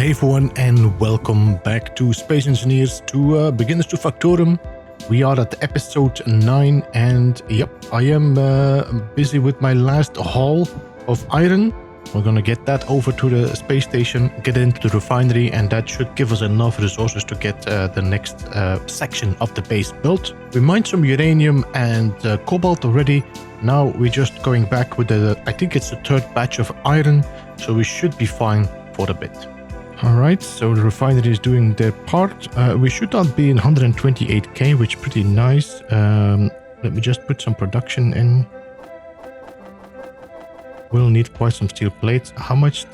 Hey everyone, and welcome back to Space Engineers to Beginners to Factorum. We are at episode 9, and yep, I am busy with my last haul of iron. We're gonna get that over to the space station, get into the refinery, and that should give us enough resources to get the next section of the base built. We mined some uranium and cobalt already. Now we're just going back with I think it's the third batch of iron, so we should be fine for a bit. Alright, so the refinery is doing their part. We should not be in 128k, which is pretty nice. Let me just put some production in. We'll need quite some steel plates. How much?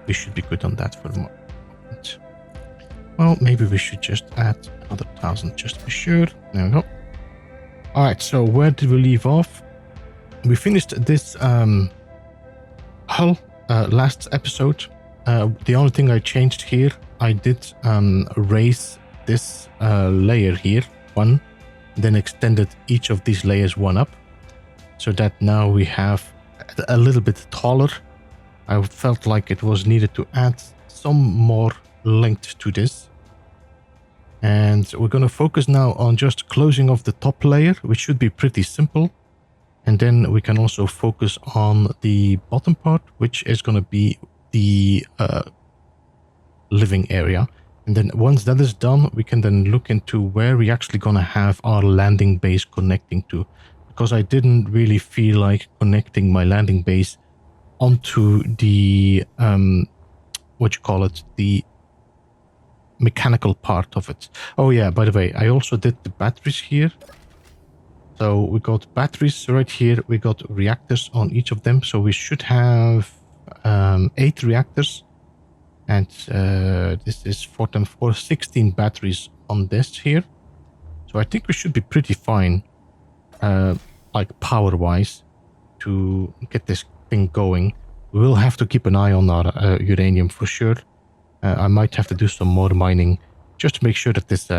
We should be good on that for the moment. Well, maybe we should just add another 1,000 just to be sure. There we go. Alright, so where did we leave off? We finished this hull last episode. The only thing I changed here, I did raise this layer here, one, then extended each of these layers one up, so that now we have a little bit taller. I felt like it was needed to add some more length to this. And we're going to focus now on just closing off the top layer, which should be pretty simple. And then we can also focus on the bottom part, which is going to be the living area. And then once that is done, we can then look into where we're actually going to have our landing base connecting to, because I didn't really feel like connecting my landing base onto the the mechanical part of it. Oh yeah, by the way, I also did the batteries here. So we got batteries right here, we got reactors on each of them, so we should have 8 reactors, and this is 16 batteries on this here. So I think we should be pretty fine, like power wise, to get this thing going. We will have to keep an eye on our uranium for sure. I might have to do some more mining just to make sure that this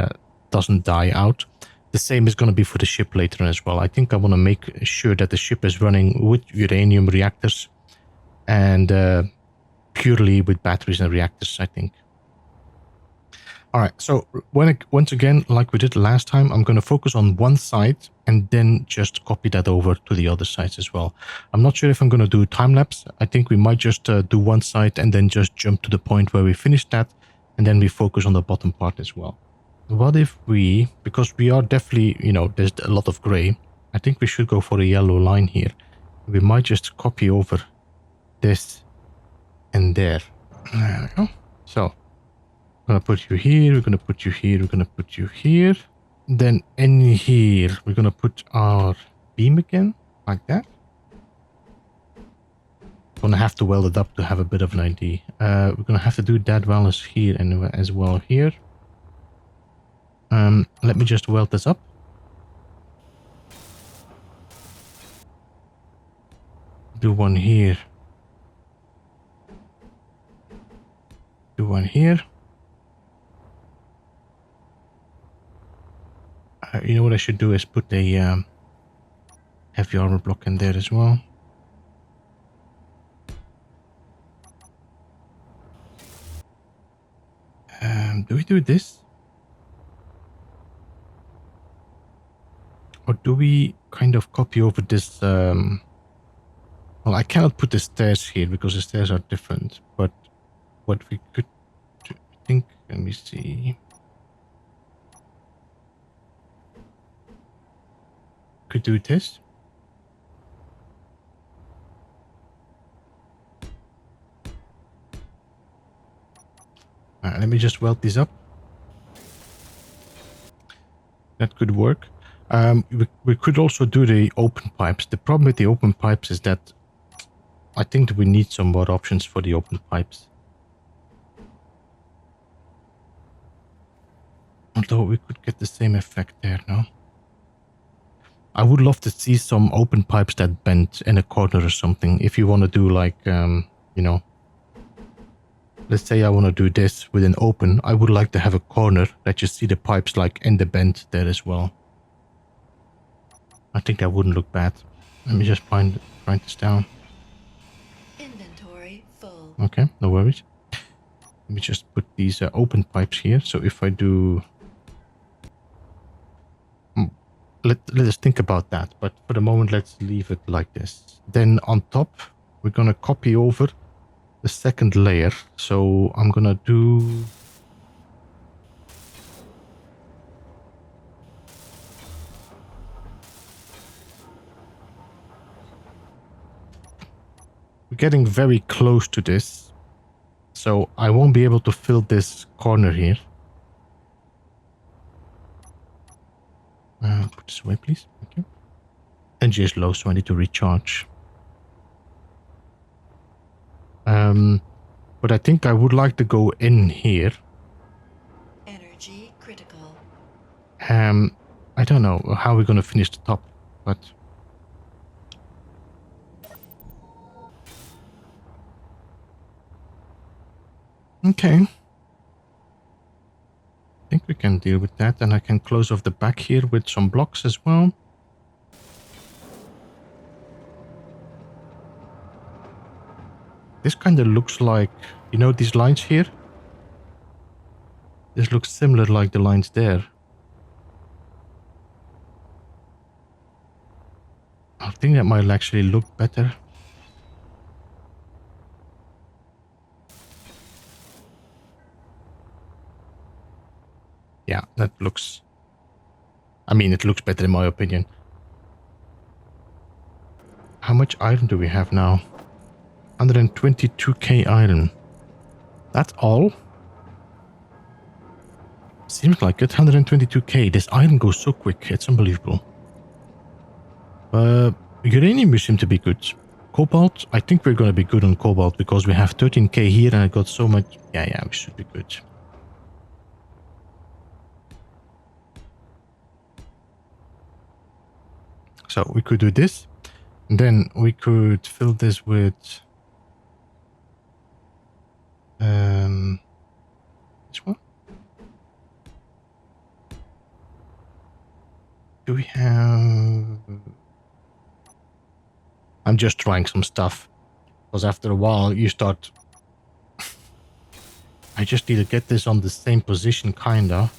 doesn't die out. The same is going to be for the ship later on as well. I think I want to make sure that the ship is running with uranium reactors and purely with batteries and reactors, I think. Alright, so once again, like we did last time, I'm going to focus on one side and then just copy that over to the other sides as well. I'm not sure if I'm going to do time-lapse. I think we might just do one side and then just jump to the point where we finish that, and then we focus on the bottom part as well. What if we, because we are definitely, you know, there's a lot of gray, I think we should go for a yellow line here. We might just copy over this and there. There we go. So we're going to put you here, we're going to put you here, we're going to put you here. Then in here, we're going to put our beam again, like that. Going to have to weld it up to have a bit of an idea. We're going to have to do that well as here and as well here. Let me just weld this up. Do one here. Do one here. You know what I should do is put a heavy armor block in there as well. Do we do this? Or do we kind of copy over this? Well, I cannot put the stairs here because the stairs are different. But what we could do, I think, let me see. Could do this. Let me just weld this up. That could work. We could also do the open pipes. The problem with the open pipes is that I think that we need some more options for the open pipes. Although we could get the same effect there, no? I would love to see some open pipes that bend in a corner or something. If you want to do like, you know, let's say I want to do this with an open, I would like to have a corner that you see the pipes like in the bend there as well. I think that wouldn't look bad. Let me just write this down. Inventory full. Okay, no worries. me just put these open pipes here. So if I do... Let us think about that. But for the moment, let's leave it like this. Then on top, we're going to copy over the second layer. So I'm going to do... We're getting very close to this. So I won't be able to fill this corner here. Put this away, please. Thank you. Energy is low, so I need to recharge. But I think I would like to go in here. Energy critical. I don't know how we're going to finish the top, but... Okay. I think we can deal with that, and I can close off the back here with some blocks as well. This kind of looks like, you know, these lines here? This looks similar like the lines there. I think that might actually look better. Yeah, that looks... I mean, it looks better in my opinion. How much iron do we have now? 122k iron. That's all? Seems like it. 122k. This iron goes so quick. It's unbelievable. Uranium seem to be good. Cobalt, I think we're going to be good on cobalt because we have 13k here and I got so much. Yeah, we should be good. So we could do this. And then we could fill this with... this one? Do we have... I'm just trying some stuff. Because after a while you start... I just need to get this on the same position, kinda.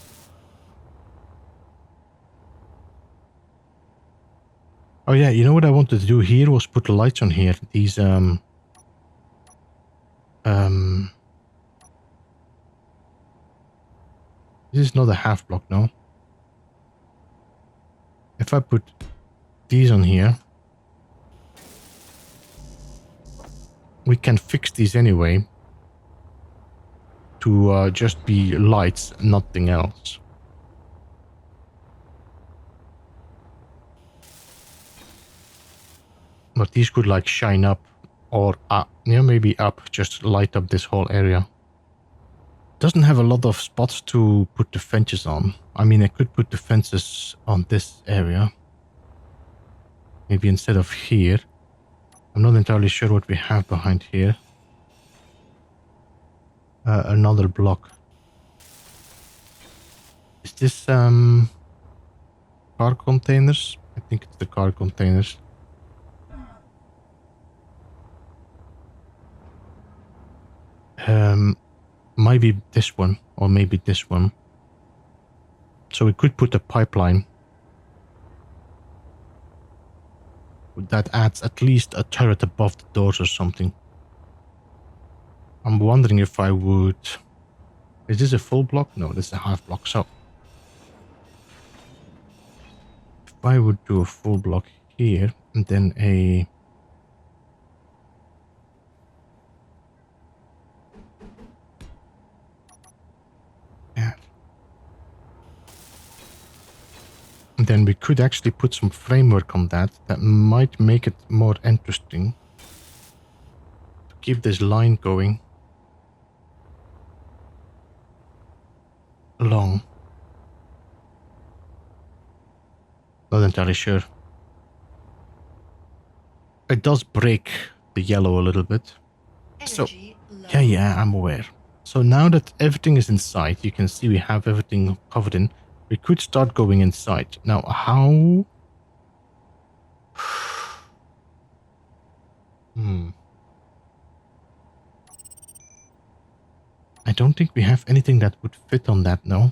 Oh yeah, you know what I wanted to do here was put the lights on here. These, this is not a half block, no? If I put these on here, we can fix these anyway to just be lights, nothing else. But these could like shine up or yeah, maybe up, just light up this whole area. Doesn't have a lot of spots to put the fences on. I mean, I could put the fences on this area. Maybe instead of here. I'm not entirely sure what we have behind here. Another block. Is this car containers? I think it's the car containers. Maybe this one or maybe this one. So we could put a pipeline. That adds at least a turret above the doors or something. I'm wondering if I would... Is this a full block? No, this is a half block. So if I would do a full block here and then a... Yeah. And then we could actually put some framework on that. That might make it more interesting. To keep this line going. Long. Not entirely sure. It does break the yellow a little bit. So, yeah, I'm aware. So now that everything is inside, you can see we have everything covered in. We could start going inside. Now, how... I don't think we have anything that would fit on that, no.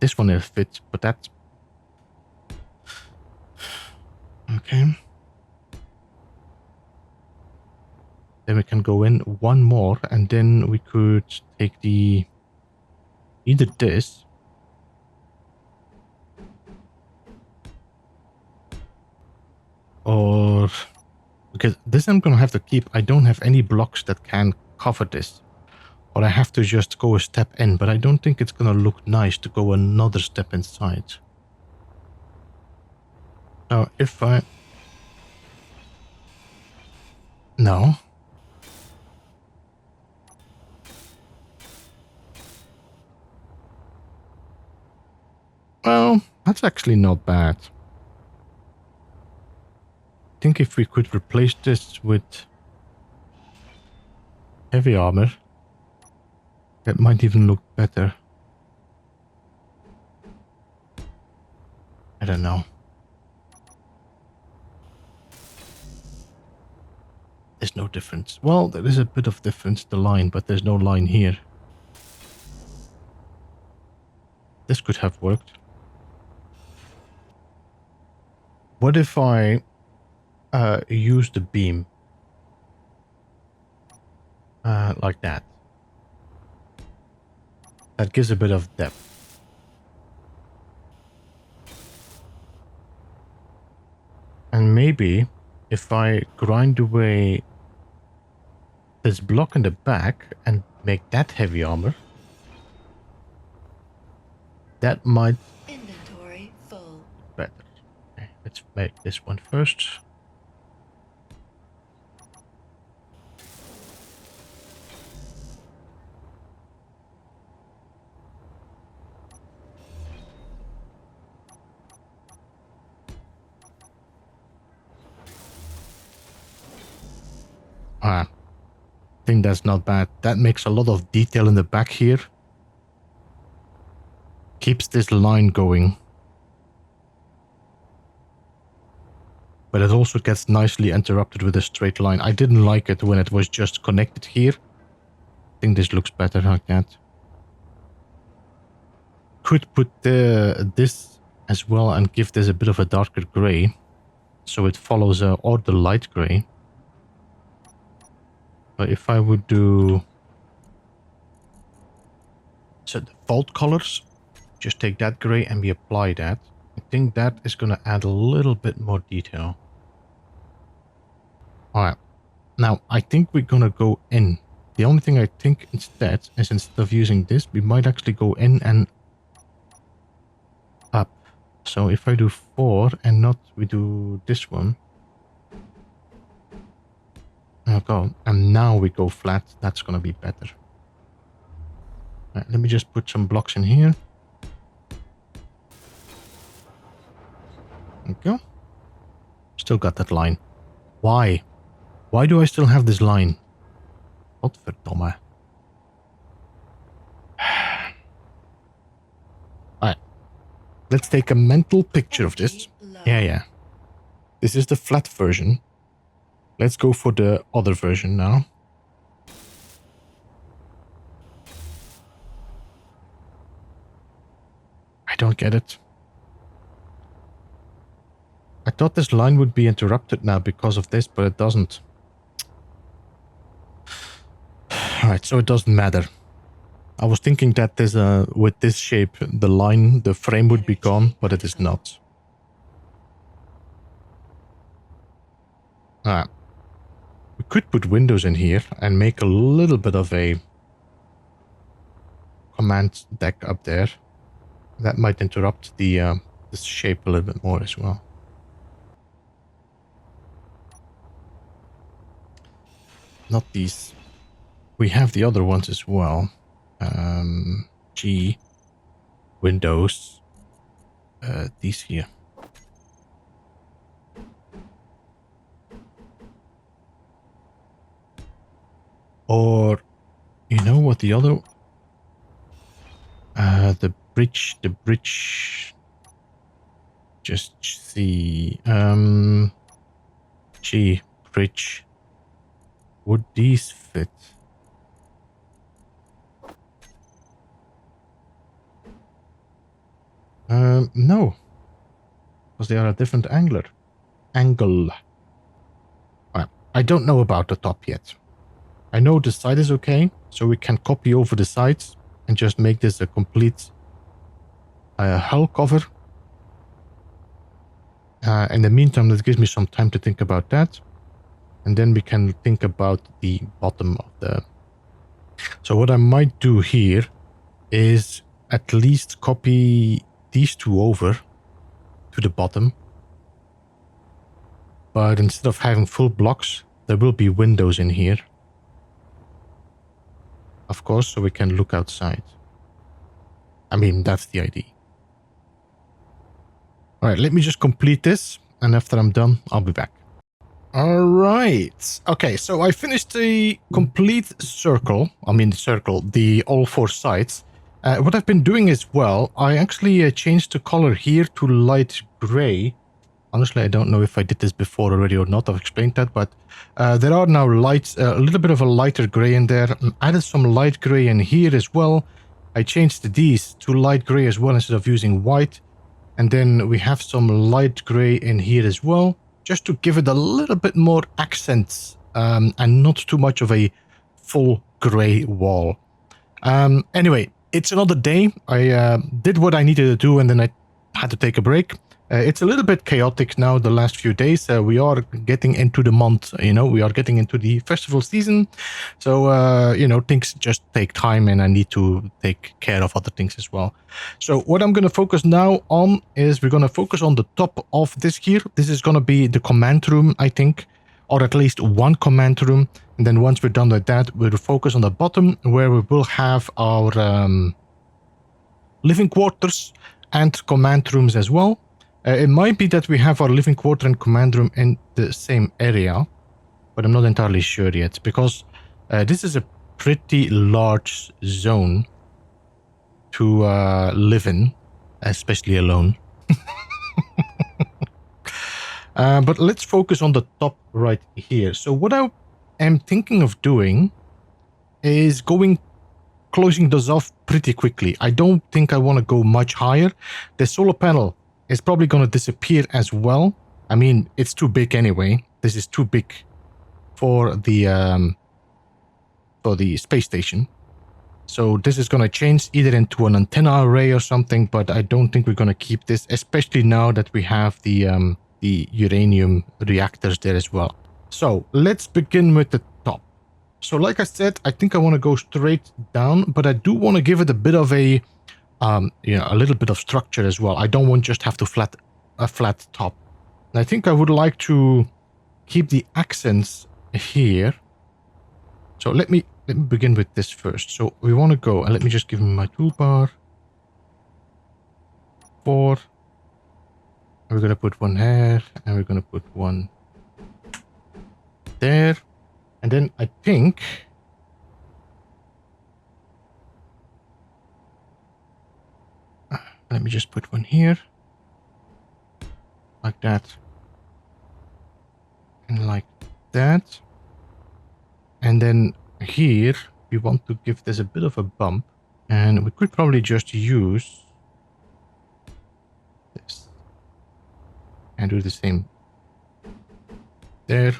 This one will fit, but that's... Okay. Then we can go in one more, and then we could take the... Either this... Or... Because this I'm gonna have to keep. I don't have any blocks that can cover this. Or I have to just go a step in, but I don't think it's gonna look nice to go another step inside. Now, if I... No. Well, that's actually not bad. I think if we could replace this with heavy armor, that might even look better. I don't know. There's no difference. Well, there is a bit of difference, the line, but there's no line here. This could have worked. What if I use the beam? Like that. That gives a bit of depth. And maybe if I grind away this block in the back and make that heavy armor, that might... Inventory full. Better. Okay, let's make this one first. I think that's not bad. That makes a lot of detail in the back here. Keeps this line going. But it also gets nicely interrupted with a straight line. I didn't like it when it was just connected here. I think this looks better like that. Could put this as well and give this a bit of a darker gray. So it follows or the light gray. But if I would do... So the default colors, just take that gray and we apply that. I think that is going to add a little bit more detail. Alright. Now, I think we're going to go in. The only thing I think instead is instead of using this, we might actually go in and up. So if I do 4 and not we do this one. Okay, and now we go flat. That's going to be better. Right, let me just put some blocks in here. There we go. Still got that line. Why? Why do I still have this line? Godverdomme. Alright. Let's take a mental picture of this. Yeah. This is the flat version. Let's go for the other version now. I don't get it. I thought this line would be interrupted now because of this, but it doesn't. Alright, so it doesn't matter. I was thinking that there's with this shape, the line, the frame would be gone, but it is not. Alright. We could put windows in here and make a little bit of a command deck up there. That might interrupt the this shape a little bit more as well. Not these. We have the other ones as well. G. Windows. These here. Or, you know what the other... the bridge... Just see... G. Bridge. Would these fit? No, because they are a different angle. I don't know about the top yet. I know the side is okay, so we can copy over the sides and just make this a complete hull cover. In the meantime, that gives me some time to think about that. And then we can think about the bottom of the... So what I might do here is at least copy these two over to the bottom. But instead of having full blocks, there will be windows in here. Of course, so we can look outside. I mean, that's the idea. All right, let me just complete this. And after I'm done, I'll be back. All right. Okay, so I finished the complete circle. I mean, the circle, all four sides. What I've been doing as well, I actually changed the color here to light gray. Honestly, I don't know if I did this before already or not. I've explained that, but there are now lights, a little bit of a lighter gray in there. Added some light gray in here as well. I changed these to light gray as well instead of using white. And then we have some light gray in here as well, just to give it a little bit more accents and not too much of a full gray wall. Anyway, it's another day. I did what I needed to do and then I had to take a break. It's a little bit chaotic now the last few days. We are getting into the month, we are getting into the festival season. So, things just take time and I need to take care of other things as well. So what I'm going to focus now on is we're going to focus on the top of this here. This is going to be the command room, I think, or at least one command room. And then once we're done with that, we'll focus on the bottom where we will have our living quarters and command rooms as well. It might be that we have our living quarter and command room in the same area, but I'm not entirely sure yet because this is a pretty large zone to live in, especially alone. But let's focus on the top right here. So what I am thinking of doing is closing those off pretty quickly. I don't think I want to go much higher. The solar panel is probably going to disappear as well. I mean, it's too big anyway. This is too big for the space station. So this is going to change either into an antenna array or something, but I don't think we're going to keep this, especially now that we have the uranium reactors there as well. So let's begin with the top. So like I said, I think I want to go straight down, but I do want to give it a bit of a little bit of structure as well. I don't want just have to a flat top. And I think I would like to keep the accents here. So let me begin with this first. So we want to go, and let me just give me my toolbar. 4. We're going to put one here, and we're going to put one there. And then I think let me just put one here. Like that. And like that. And then here, we want to give this a bit of a bump. And we could probably just use this. And do the same there.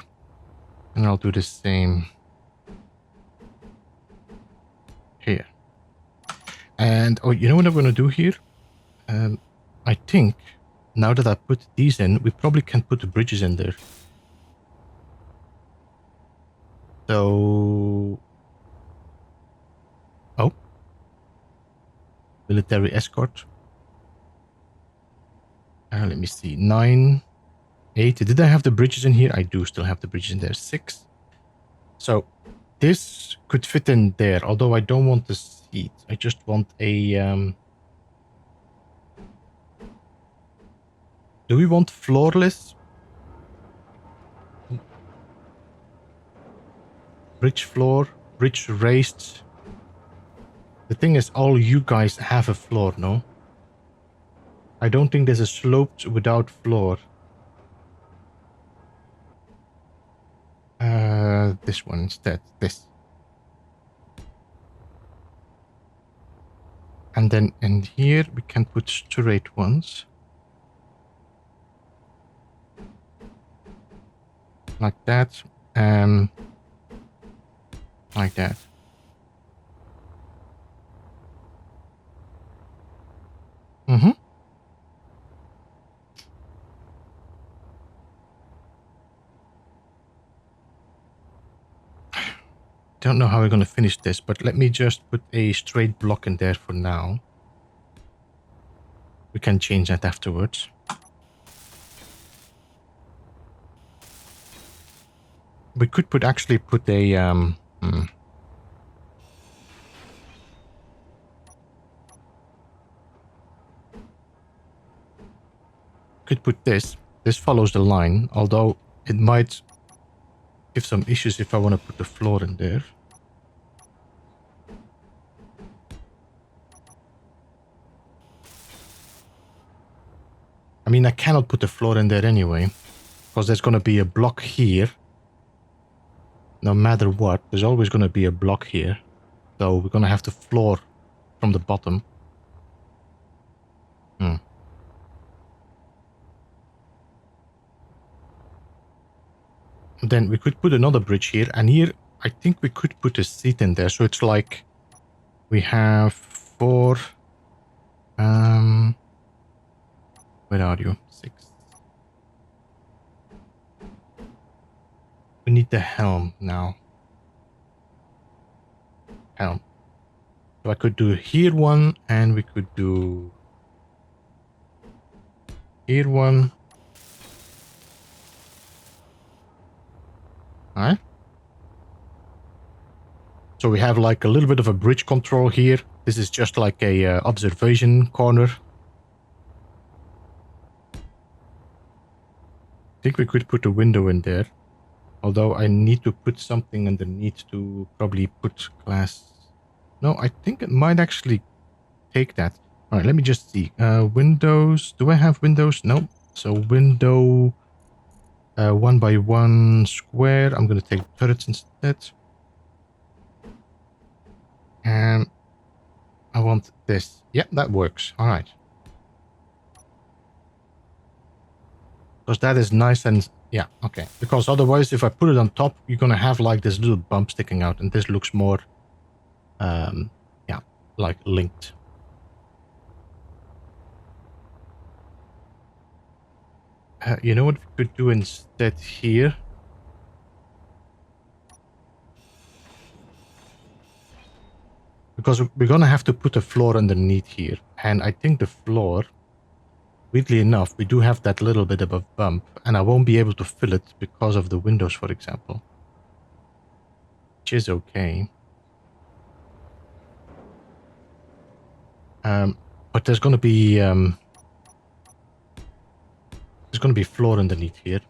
And I'll do the same here. And, oh, you know what I'm going to do here? I think now that I put these in, we probably can put the bridges in there. So, oh, military escort. Let me see, 9, 8. Did I have the bridges in here? I do still have the bridges in there. 6. So this could fit in there, although I don't want the seat. I just want a do we want floorless? Bridge floor, bridge raised. The thing is, all you guys have a floor, no? I don't think there's a sloped without floor. This one instead. This. And then in here we can put straight ones. Like that. Like that. Mm-hmm. Don't know how we're going to finish this, but let me just put a straight block in there for now. We can change that afterwards. We could actually put a could put this. This follows the line, although it might give some issues if I want to put the floor in there. I mean, I cannot put the floor in there anyway, because there's going to be a block here. No matter what, there's always going to be a block here. So we're going to have to floor from the bottom. Then we could put another bridge here, and here I think we could put a seat in there. So it's like we have 4. Where are you? 6. We need the helm now. Helm. So I could do here one, and we could do here one. Alright. So we have like a little bit of a bridge control here. This is just like a observation corner. I think we could put a window in there. Although I need to put something underneath to probably put glass. No, I think it might actually take that. All right, let me just see. Windows. Do I have windows? No. So window 1 by 1 square. I'm going to take turrets instead. And I want this. Yeah, that works. All right. Because that is nice and... Yeah, okay. Because otherwise, if I put it on top, you're going to have like this little bump sticking out. And this looks more... yeah, like linked. You know what we could do instead here? Because we're going to have to put a floor underneath here. And I think the floor, weirdly enough, we do have that little bit of a bump. And I won't be able to fill it because of the windows, for example. Which is okay. But there's going to be... there's going to be floor underneath here.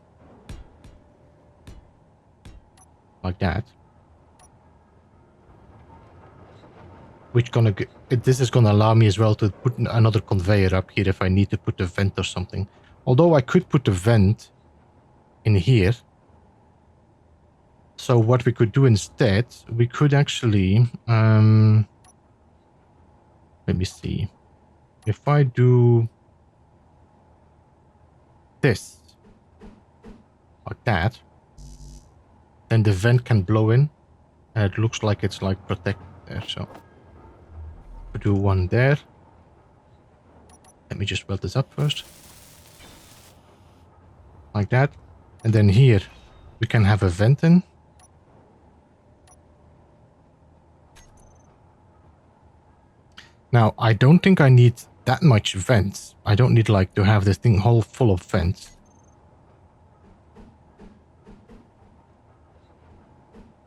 Like that. Which gonna get, this is gonna allow me as well to put another conveyor up here if I need to put a vent or something. Although I could put a vent in here. So what we could do instead, we could actually let me see. If I do this like that, then the vent can blow in and it looks like it's like protected there. So do one there. Let me just weld this up first. Like that. And then here we can have a vent in. Now, I don't think I need that much vents. I don't need like to have this thing whole full of vents.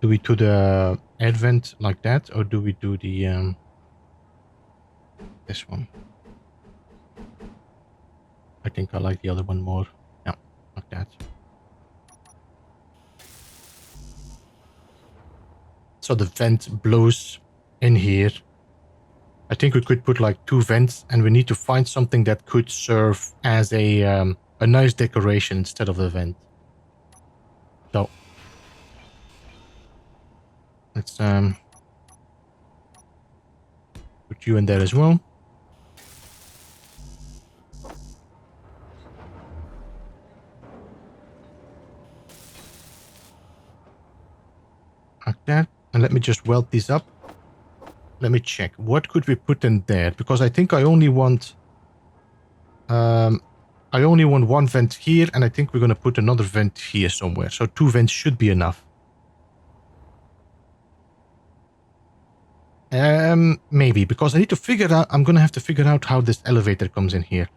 Do we do the air vent like that, or do we do the this one? I think I like the other one more. Yeah, like that. So the vent blows in here. I think we could put like 2 vents, and we need to find something that could serve as a nice decoration instead of the vent. So Let's put you in there as well. Like that. And let me just weld these up. Let me check. What could we put in there? Because I think I only want one vent here, and I think we're gonna put another vent here somewhere. So 2 vents should be enough. Maybe, because I need to figure out, I'm gonna have to figure out how this elevator comes in here.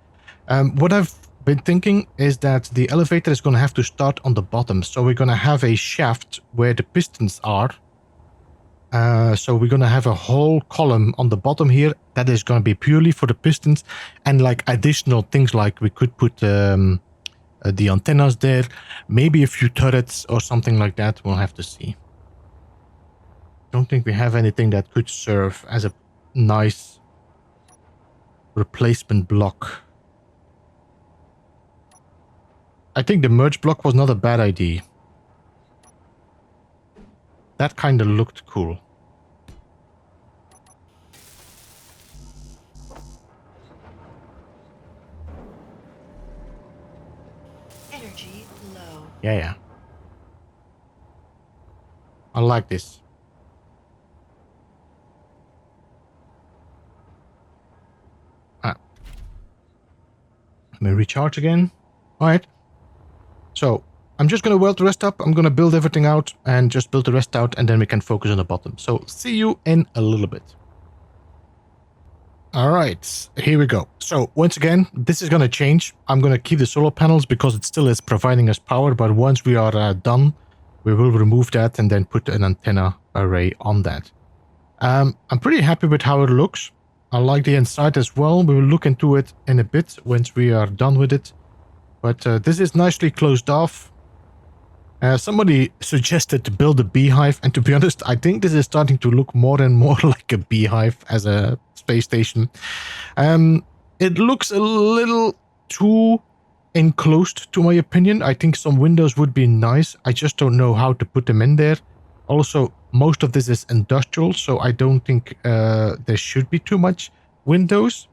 What I've been thinking is that the elevator is gonna have to start on the bottom. So we're gonna have a shaft where the pistons are. So we're gonna have a whole column on the bottom here that is gonna be purely for the pistons, and like additional things like we could put the antennas there, maybe a few turrets or something like that. We'll have to see. Don't think we have anything that could serve as a nice replacement block. I think the merge block was not a bad idea. That kind of looked cool. Energy low. Yeah. I like this. Let me recharge again. All right. So I'm just going to weld the rest up. I'm going to build everything out and just build the rest out, and then we can focus on the bottom. So see you in a little bit. All right, here we go. So once again, this is going to change. I'm going to keep the solar panels because it still is providing us power. But once we are done, we will remove that and then put an antenna array on that. I'm pretty happy with how it looks. I like the inside as well. We will look into it in a bit once we are done with it. But this is nicely closed off. Somebody suggested to build a beehive, and to be honest, I think this is starting to look more and more like a beehive as a space station. It looks a little too enclosed, to my opinion. I think some windows would be nice. I just don't know how to put them in there. Also, most of this is industrial, so I don't think there should be too much windows.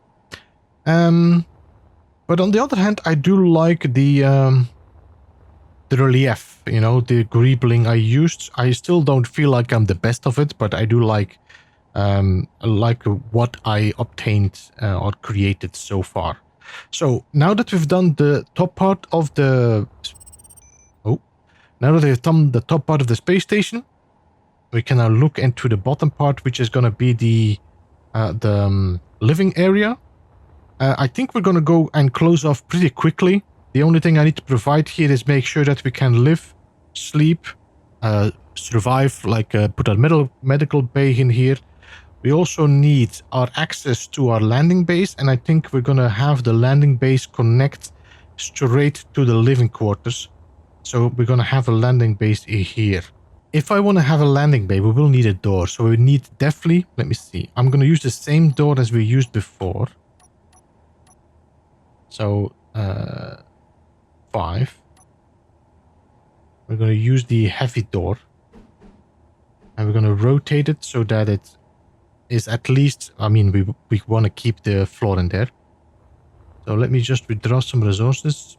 But on the other hand, I do like the relief, you know, the greebling I used. I still don't feel like I'm the best of it, but I do like what I obtained or created so far. So now that we've done the top part of the space station, we can now look into the bottom part, which is going to be the living area. I think we're going to go and close off pretty quickly. The only thing I need to provide here is make sure that we can live, sleep, survive, like put a medical bay in here. We also need our access to our landing base, and I think we're going to have the landing base connect straight to the living quarters. So we're going to have a landing base here. If I want to have a landing bay, we will need a door. So we need definitely, let me see. I'm going to use the same door as we used before. So, 5. We're going to use the heavy door. And we're going to rotate it so that it is at least, I mean, we want to keep the floor in there. So let me just withdraw some resources.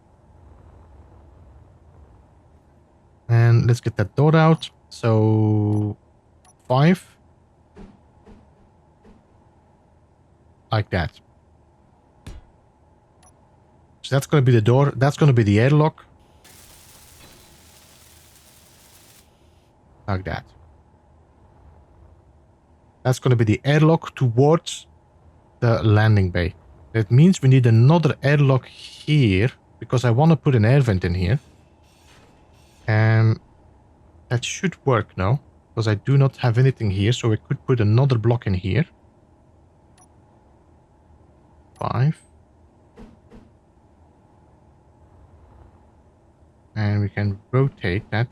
And let's get that door out. So 5. Like that. So that's going to be the door. That's going to be the airlock. Like that. That's going to be the airlock towards the landing bay. That means we need another airlock here, because I want to put an air vent in here. That should work now, because I do not have anything here, so we could put another block in here. 5. And we can rotate that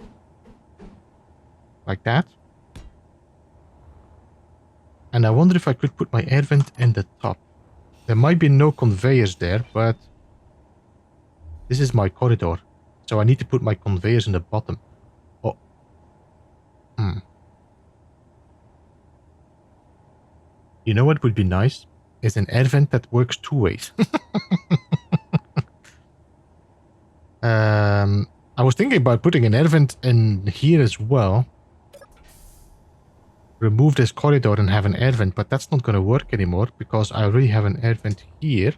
like that. And I wonder if I could put my air vent in the top. There might be no conveyors there, but this is my corridor. So I need to put my conveyors in the bottom. Oh. You know what would be nice? Is an air vent that works 2 ways. I was thinking about putting an air vent in here as well. Remove this corridor and have an air vent, but that's not going to work anymore because I already have an air vent here.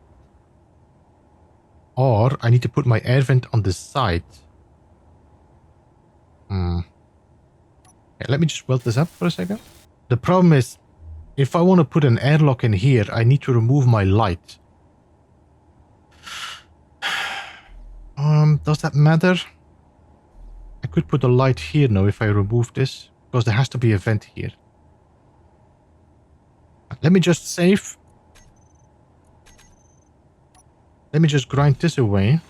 Or I need to put my air vent on the side. Okay, let me just weld this up for a second. The problem is, if I want to put an airlock in here, I need to remove my light. Does that matter? I could put a light here now if I remove this, because there has to be a vent here. Let me just save. Let me just grind this away.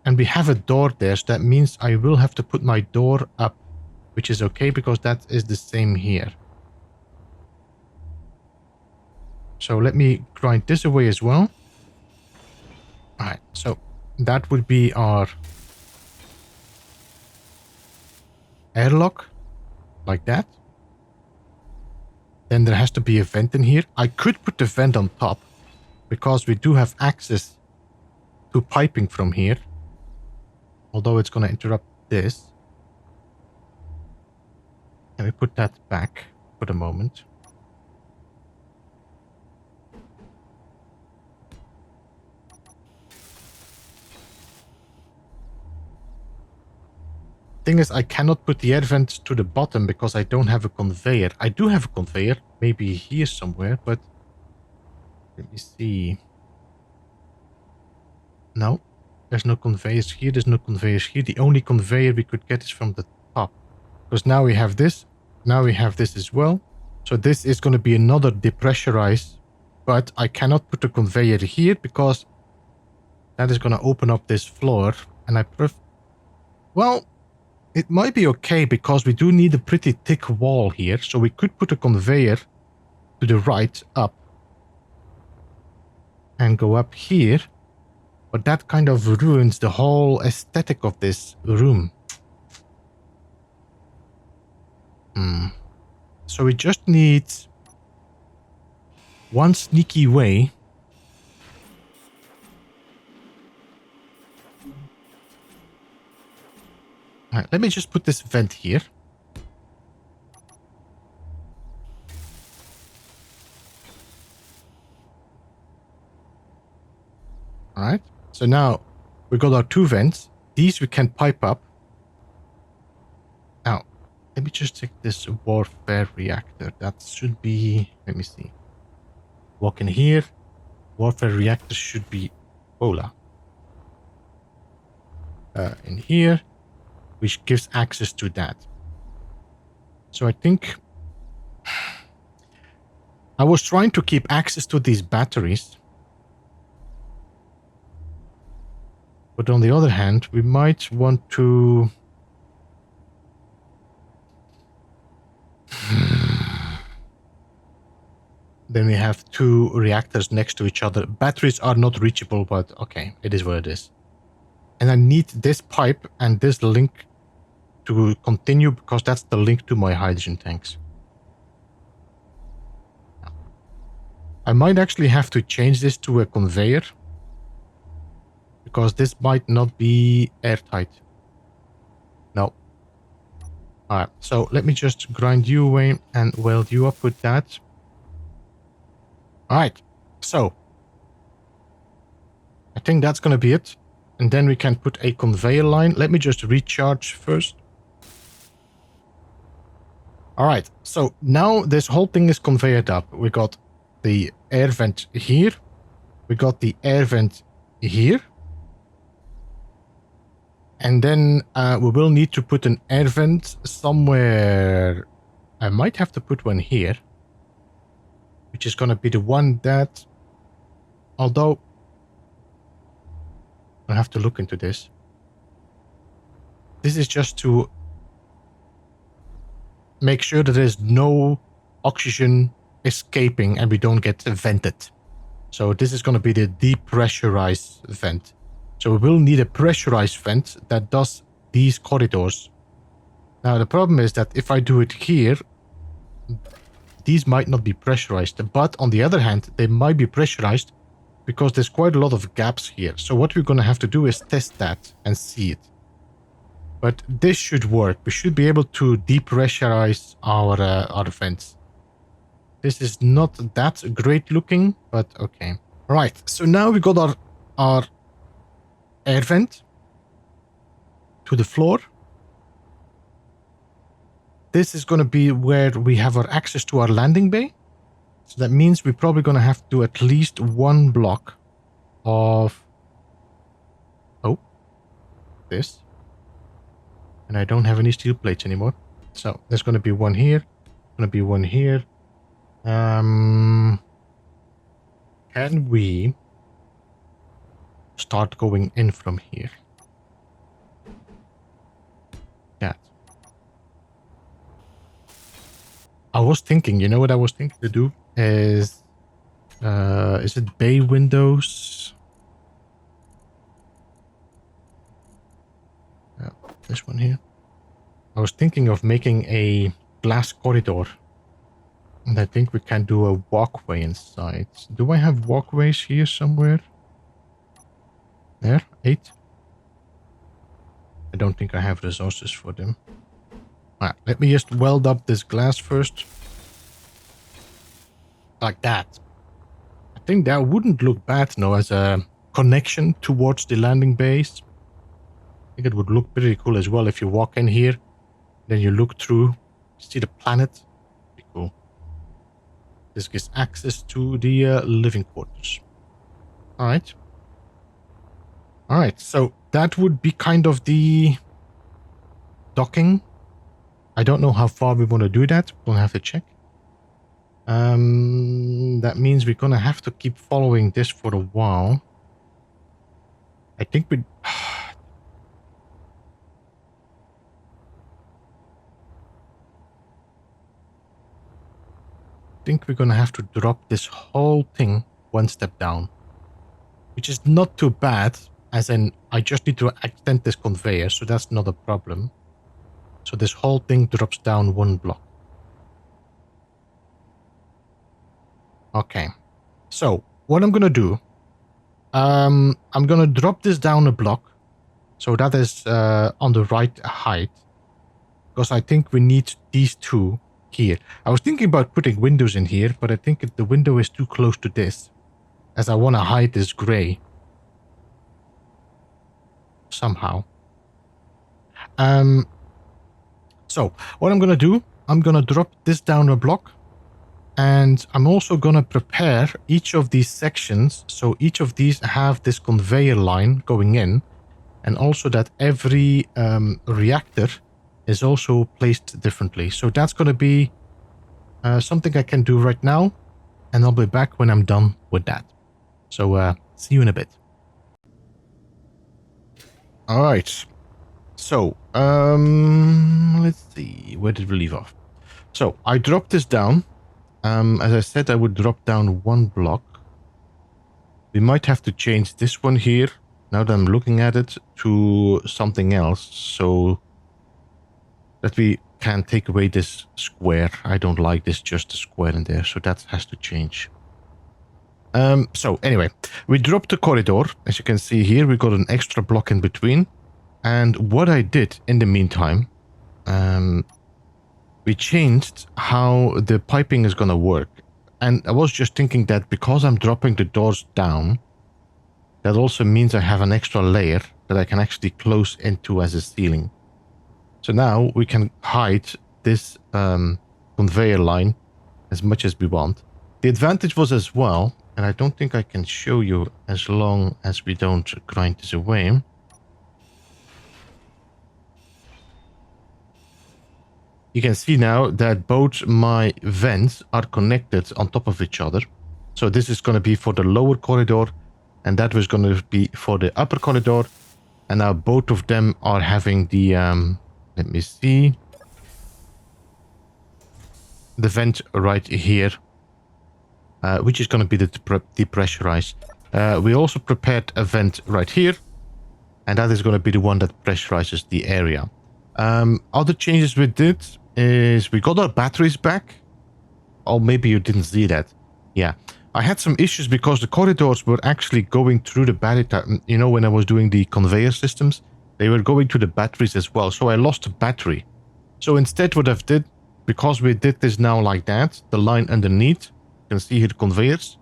And we have a door there, so that means I will have to put my door up, which is okay because that is the same here. So let me grind this away as well. Alright, so that would be our airlock, like that. Then there has to be a vent in here. I could put the vent on top, because we do have access to piping from here. Although it's going to interrupt this. Can we put that back for the moment? Thing is, I cannot put the air vent to the bottom because I don't have a conveyor. I do have a conveyor, maybe here somewhere, but let me see. No, there's no conveyors here, there's no conveyors here. The only conveyor we could get is from the top. Because now we have this, now we have this as well. So this is going to be another depressurize, but I cannot put a conveyor here because that is going to open up this floor. And well, it might be okay because we do need a pretty thick wall here. So we could put a conveyor to the right up and go up here. But that kind of ruins the whole aesthetic of this room. So we just need one sneaky way. Alright, let me just put this vent here. Alright, so now we got our 2 vents. These we can pipe up. Now, let me just check this warfare reactor. That should be, let me see. Walk in here. Warfare reactor should be Ola. In here, which gives access to that. So I think I was trying to keep access to these batteries. But on the other hand, we might want to... Then we have 2 reactors next to each other. Batteries are not reachable, but okay, it is what it is. And I need this pipe and this link to continue because that's the link to my hydrogen tanks. I might actually have to change this to a conveyor because this might not be airtight. No. Alright, so let me just grind you away and weld you up with that. Alright, so I think that's gonna be it. And then we can put a conveyor line. Let me just recharge first. Alright, so now this whole thing is conveyored up. We got the air vent here. We got the air vent here. And then we will need to put an air vent somewhere. I might have to put one here. Which is going to be the one that... Although... I have to look into this. This is just to make sure that there's no oxygen escaping and we don't get vented. So this is going to be the depressurized vent. So we will need a pressurized vent that does these corridors. Now the problem is that if I do it here, these might not be pressurized. But on the other hand, they might be pressurized because there's quite a lot of gaps here. So what we're going to have to do is test that and see it. But this should work. We should be able to depressurize our vents. This is not that great looking, but okay. Right, so now we got our air vent to the floor. This is going to be where we have our access to our landing bay. So that means we're probably going to have to do at least one block of... Oh. This. And I don't have any steel plates anymore. So there's going to be one here. Going to be one here. Can we start going in from here? That. I was thinking, you know what I was thinking to do is it bay windows? This one here. I was thinking of making a glass corridor. And I think we can do a walkway inside. Do I have walkways here somewhere? There, 8. I don't think I have resources for them. Alright, let me just weld up this glass first. Like that. I think that wouldn't look bad now as a connection towards the landing base. I think it would look pretty cool as well if you walk in here. Then you look through, see the planet. Pretty cool. This gives access to the living quarters. Alright. Alright, so that would be kind of the docking. I don't know how far we want to do that. We'll have to check. That means we're going to have to keep following this for a while. I think we... I think we're going to have to drop this whole thing one step down. Which is not too bad. As in, I just need to extend this conveyor, so that's not a problem. So this whole thing drops down one block. Okay. So, what I'm going to do... I'm going to drop this down a block. So that is on the right height. Because I think we need these two here. I was thinking about putting windows in here, but I think the window is too close to this. As I want to hide this gray. Somehow. So, what I'm going to do, I'm going to drop this down a block. And I'm also going to prepare each of these sections. So each of these have this conveyor line going in. And also that every reactor is also placed differently. So that's going to be something I can do right now. And I'll be back when I'm done with that. So see you in a bit. All right. So let's see. Where did we leave off? So I dropped this down. As I said, I would drop down one block. We might have to change this one here, now that I'm looking at it, to something else, so that we can take away this square. I don't like this, just a square in there, so that has to change. So anyway, we dropped the corridor. As you can see here, we got an extra block in between. And what I did in the meantime, we changed how the piping is going to work. And I was just thinking that because I'm dropping the doors down, that also means I have an extra layer that I can actually close into as a ceiling. So now we can hide this conveyor line as much as we want. The advantage was as well, and I don't think I can show you as long as we don't grind this away. You can see now that both my vents are connected on top of each other. So this is going to be for the lower corridor, and that was going to be for the upper corridor. And now both of them are having the, let me see, the vent right here, which is going to be the depressurized. We also prepared a vent right here, and that is going to be the one that pressurizes the area. Other changes we did is we got our batteries back. Oh, maybe you didn't see that. Yeah. I had some issues because the corridors were actually going through the battery. You know, when I was doing the conveyor systems, they were going to the batteries as well. So I lost a battery. So instead what I've did, because we did this now like that, the line underneath, you can see here the conveyors.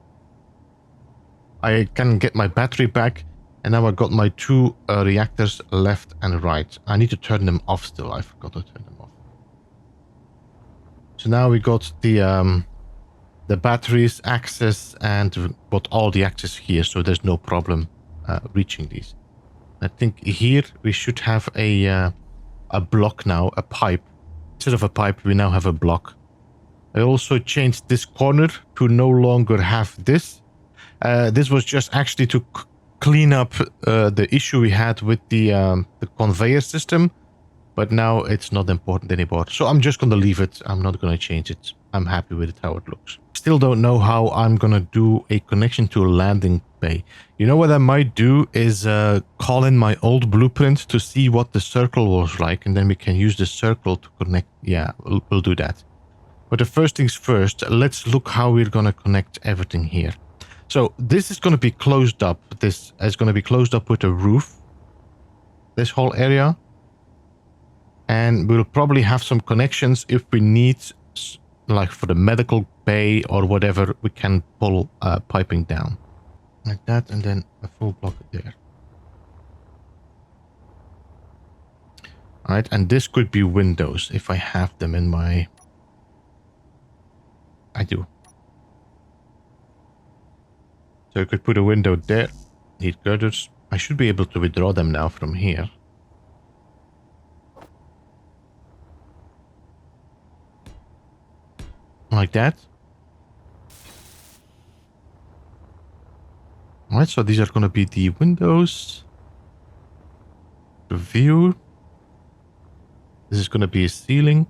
I can get my battery back. And now I got my two reactors left and right. I need to turn them off still. I forgot to turn them off. So now we got the batteries, access, and got all the access here. So there's no problem reaching these. I think here we should have a block now, a pipe. Instead of a pipe, we now have a block. I also changed this corner to no longer have this. This was just actually to clean up the issue we had with the conveyor system, but now it's not important anymore. So I'm just going to leave it. I'm not going to change it. I'm happy with it, how it looks. Still don't know how I'm going to do a connection to a landing bay. You know what I might do is call in my old blueprint to see what the circle was like, and then we can use the circle to connect. Yeah, we'll do that. But the first things first, let's look how we're going to connect everything here. So this is going to be closed up. This is going to be closed up with a roof. This whole area. And we'll probably have some connections if we need, like for the medical bay or whatever, we can pull piping down. Like that, and then a full block there. Alright, and this could be windows if I have them in my... I do. So I could put a window there. Need girders. I should be able to withdraw them now from here. Like that. Alright, so these are going to be the windows. The view. This is going to be a ceiling.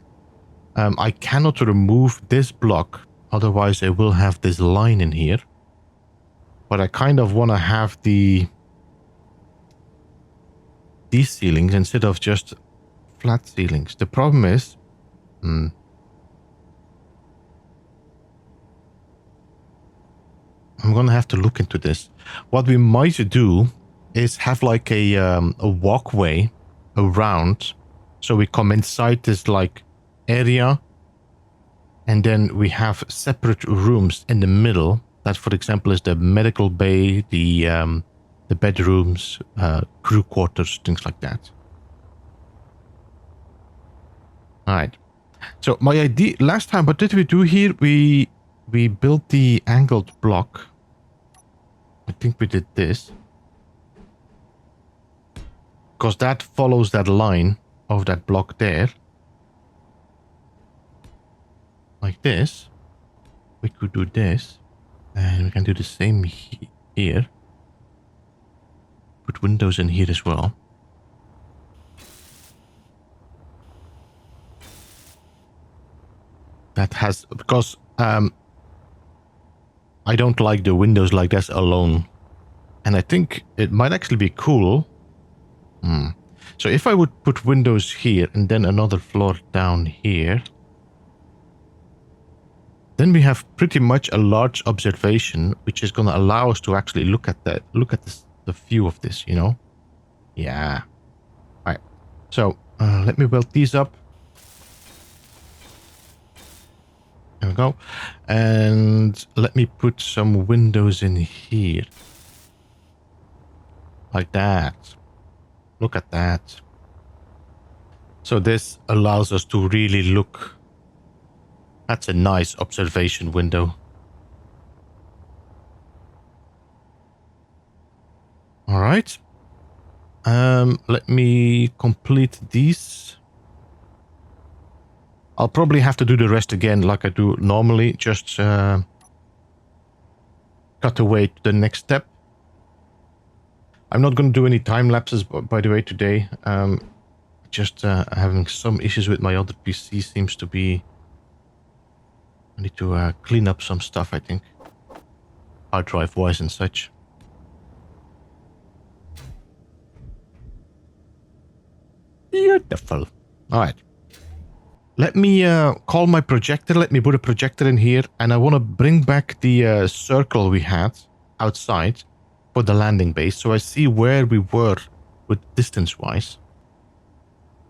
I cannot remove this block. Otherwise, I will have this line in here. But I kind of want to have these ceilings instead of just flat ceilings. The problem is... I'm going to have to look into this. What we might do is have like a walkway around. So we come inside this like area. And then we have separate rooms in the middle. That, for example, is the medical bay, the bedrooms, crew quarters, things like that. All right. So my idea last time, what did we do here? We built the angled block. I think we did this. Because that follows that line of that block there. Like this. We could do this. And we can do the same here. Put windows in here as well. That has... Because I don't like the windows like this alone. And I think it might actually be cool. So if I would put windows here and then another floor down here... Then we have pretty much a large observation, which is going to allow us to actually look at the view of this, you know? Yeah. All right. So let me build these up. There we go. And let me put some windows in here. Like that. Look at that. So this allows us to really look. That's a nice observation window. All right. Let me complete these. I'll probably have to do the rest again like I do normally. Just cut away to the next step. I'm not going to do any time lapses, by the way, today. Just having some issues with my other PC seems to be... I need to clean up some stuff, I think. Hard drive wise and such. Beautiful. Alright. Let me call my projector. Let me put a projector in here. And I want to bring back the circle we had outside for the landing base. So I see where we were with distance-wise.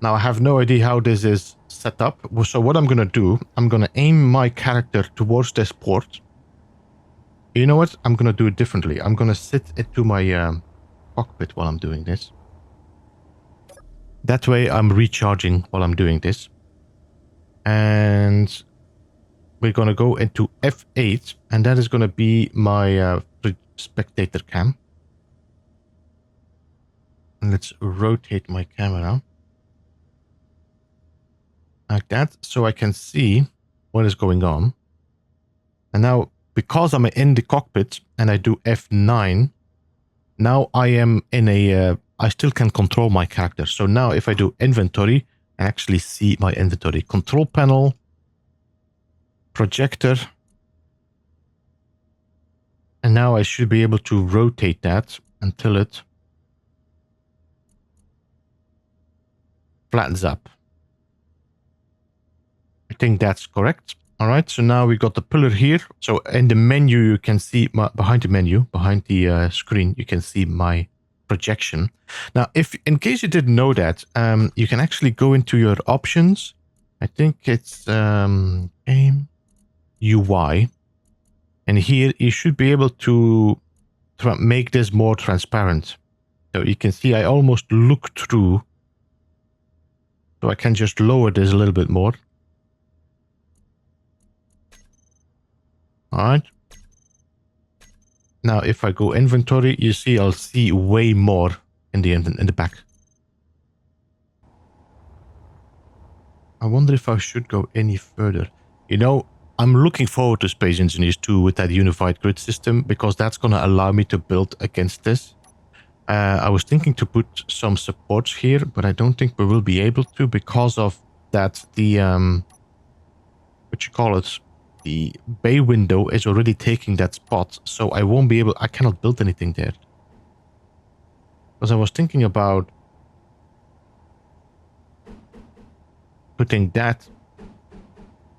Now, I have no idea how this is set up. So what I'm going to do, I'm going to aim my character towards this port. You know what? I'm going to do it differently. I'm going to sit it to my cockpit while I'm doing this. That way I'm recharging while I'm doing this. And we're going to go into F8. And that is going to be my spectator cam. And let's rotate my camera. Like that. So I can see what is going on. And now, because I'm in the cockpit and I do F9, now I am in a... I still can control my character. So now if I do inventory, I actually see my inventory. Control panel, projector. And now I should be able to rotate that until it flattens up. I think that's correct. All right, so now we got the pillar here. So in the menu, you can see behind the menu, behind the screen, you can see my projection. Now, if in case you didn't know that, you can actually go into your options. I think it's game UI, and here you should be able to make this more transparent. So you can see I almost look through. So I can just lower this a little bit more. All right. Now, if I go inventory, you see I'll see way more in the back. I wonder if I should go any further. You know, I'm looking forward to Space Engineers 2 with that unified grid system because that's going to allow me to build against this. I was thinking to put some supports here, but I don't think we will be able to because of that the the bay window is already taking that spot, so I won't be able, I cannot build anything there. Because I was thinking about putting that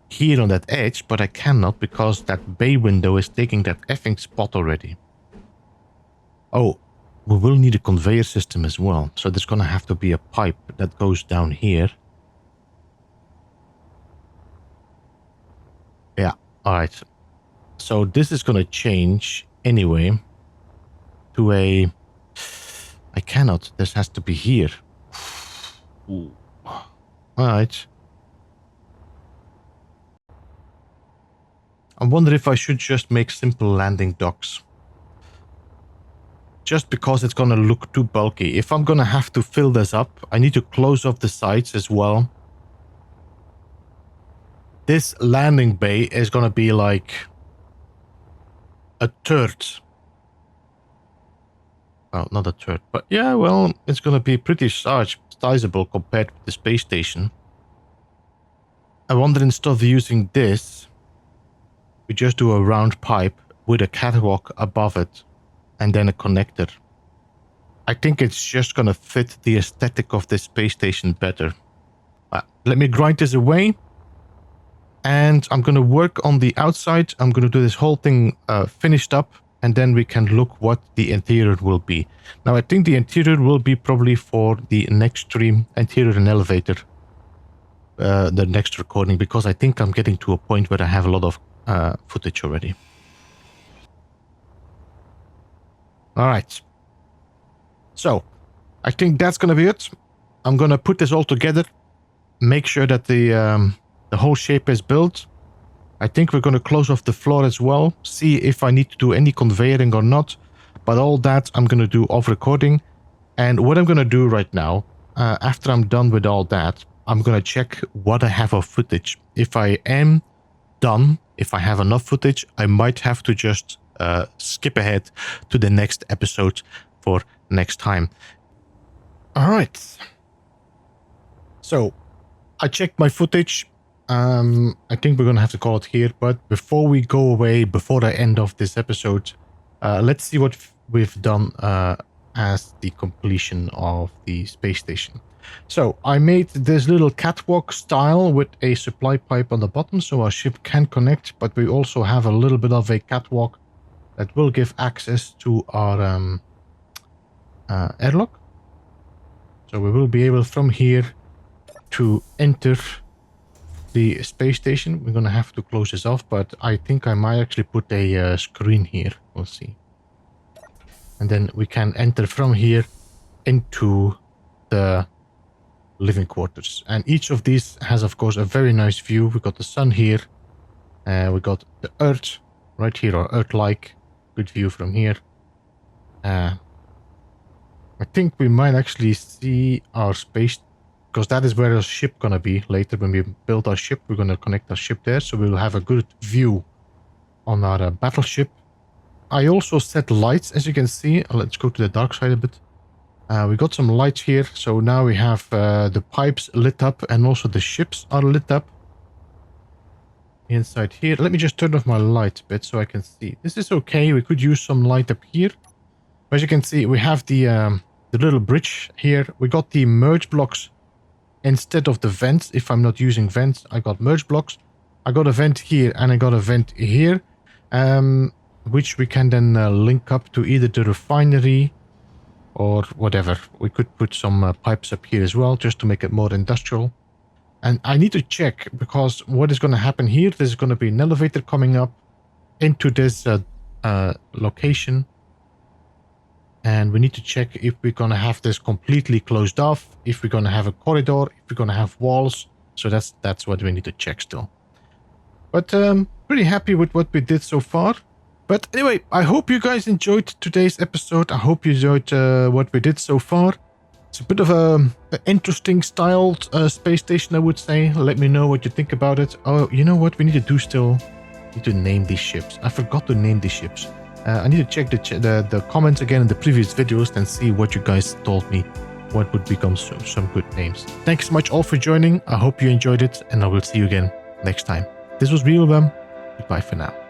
here on that edge, but I cannot because that bay window is taking that effing spot already. Oh, we will need a conveyor system as well, so there's gonna have to be a pipe that goes down here. Yeah, alright. So this is gonna change anyway to a... I cannot. This has to be here. Alright. I wonder if I should just make simple landing docks. Just because it's gonna look too bulky. If I'm gonna have to fill this up, I need to close off the sides as well. This landing bay is gonna be like a third. Well, not a third, but yeah, well, it's gonna be pretty sizable compared with the space station. I wonder, instead of using this, we just do a round pipe with a catwalk above it and then a connector. I think it's just gonna fit the aesthetic of this space station better. Let me grind this away. And I'm going to work on the outside. I'm going to do this whole thing finished up. And then we can look what the interior will be. Now, I think the interior will be probably for the next stream, interior and elevator. The next recording. Because I think I'm getting to a point where I have a lot of footage already. Alright. So, I think that's going to be it. I'm going to put this all together. Make sure that the whole shape is built. I think we're going to close off the floor as well. See if I need to do any conveying or not. But all that I'm going to do off recording. And what I'm going to do right now, after I'm done with all that, I'm going to check what I have of footage. If I am done, if I have enough footage, I might have to just skip ahead to the next episode for next time. All right. So I checked my footage. I think we're going to have to call it here. But before we go away, before the end of this episode, let's see what we've done as the completion of the space station. So I made this little catwalk style with a supply pipe on the bottom so our ship can connect, but we also have a little bit of a catwalk that will give access to our airlock. So we will be able from here to enter the space station. We're going to have to close this off, but I think I might actually put a screen here. We'll see. And then we can enter from here into the living quarters. And each of these has, of course, a very nice view. We got the sun here. We got the Earth right here, or Earth-like. Good view from here. I think we might actually see our space, because that is where our ship gonna be later. When we build our ship, we're gonna connect our ship there, so we'll have a good view on our battleship. I also set lights, as you can see. Let's go to the dark side a bit. We got some lights here, so now we have the pipes lit up and also the ships are lit up. Inside here, let me just turn off my light a bit so I can see. This is okay, we could use some light up here. As you can see, we have the little bridge here. We got the merge blocks instead of the vents. If I'm not using vents, I got merge blocks. I got a vent here and I got a vent here, which we can then link up to either the refinery or whatever. We could put some pipes up here as well, just to make it more industrial. And I need to check, because what is going to happen here, there's going to be an elevator coming up into this location. And we need to check if we're going to have this completely closed off, if we're going to have a corridor, if we're going to have walls. So that's what we need to check still. But pretty happy with what we did so far. But anyway, I hope you guys enjoyed today's episode. I hope you enjoyed what we did so far. It's a bit of an interesting styled space station, I would say. Let me know what you think about it. Oh, you know what we need to do still? We need to name these ships. I forgot to name these ships. I need to check the comments again in the previous videos and see what you guys told me. What would become some good names. Thanks so much all for joining. I hope you enjoyed it, and I will see you again next time. This was Beeblebum. Goodbye for now.